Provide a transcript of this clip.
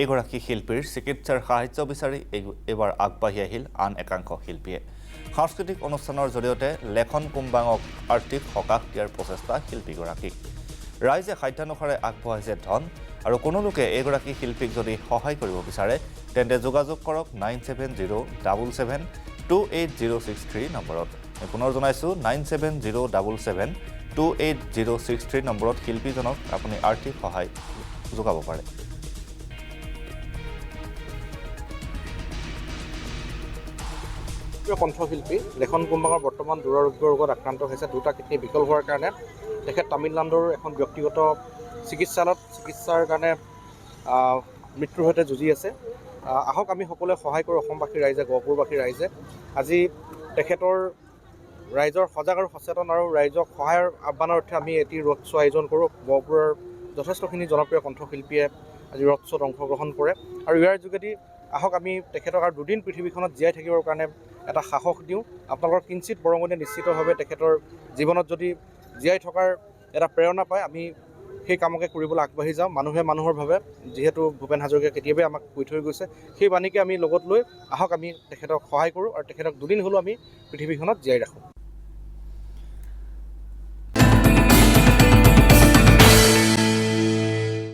এইগৰাকী শিল্পীৰ চিকিৎসাৰ সাহায্য বিচাৰি এইবাৰ আগবাঢ়ি আহিল আন একাংশ শিল্পীয়ে। সাংস্কৃতিক অনুষ্ঠানৰ জৰিয়তে লেখন কুম্বাঙক আৰ্থিক সকাহ দিয়াৰ প্ৰচেষ্টা শিল্পীগৰাকীক। ৰাইজে সাধ্যানুসাৰে আগবঢ়াইছে ধন আৰু কোনো লোকে এইগৰাকী শিল্পীক যদি সহায় কৰিব বিচাৰে তেন্তে যোগাযোগ কৰক 9707728063 নম্বৰত। পুনৰ জনাইছোঁ 9707728063 নম্বৰত শিল্পীজনক আপুনি আৰ্থিক সহায় যোগাব পাৰে। কণ্ঠশিল্পী লেখন কুম্বাঙৰ বৰ্তমান দুৰাৰোগ্য ৰোগত আক্ৰান্ত হৈছে। দুটা কিডনী বিকল হোৱাৰ কাৰণে তেখেত তামিলনাডুৰ এখন ব্যক্তিগত চিকিৎসালয়ত চিকিৎসাৰ কাৰণে মৃত্যুৰ সৈতে যুঁজি আছে। আহক আমি সকলোৱে সহায় কৰোঁ, অসমবাসী ৰাইজে, গহপুৰবাসী ৰাইজে। আজি তেখেতৰ ৰাইজৰ সজাগ আৰু সচেতন আৰু ৰাইজক সহায়ৰ আহ্বানৰ অৰ্থে আমি এটি ৰোড শ্ব' আয়োজন কৰোঁ। গহপুৰৰ যথেষ্টখিনি জনপ্ৰিয় কণ্ঠশিল্পীয়ে আজি ৰোড শ্ব'ত অংশগ্ৰহণ কৰে আৰু ইয়াৰ যোগেদি আহক আমি তেখেতক আৰু দুদিন পৃথিৱীখনত জীয়াই থাকিবৰ কাৰণে এটা সাহস দিওঁ। আপোনালোকৰ কিঞ্চিত বৰঙণি নিশ্চিতভাৱে তেখেতৰ জীৱনত যদি জীয়াই থকাৰ এটা প্ৰেৰণা পায়, আমি সেই কামকে কৰিবলৈ আগবাঢ়ি যাওঁ। মানুহে মানুহৰ ভাৱে, যিহেতু ভূপেন হাজৰিকাই কেতিয়াবাই আমাক কৈ থৈ গৈছে, সেই বাণীকে আমি লগত লৈ আহক আমি তেখেতক সহায় কৰোঁ আৰু তেখেতক দুদিন হ'লেও আমি পৃথিৱীখনত জীয়াই ৰাখোঁ।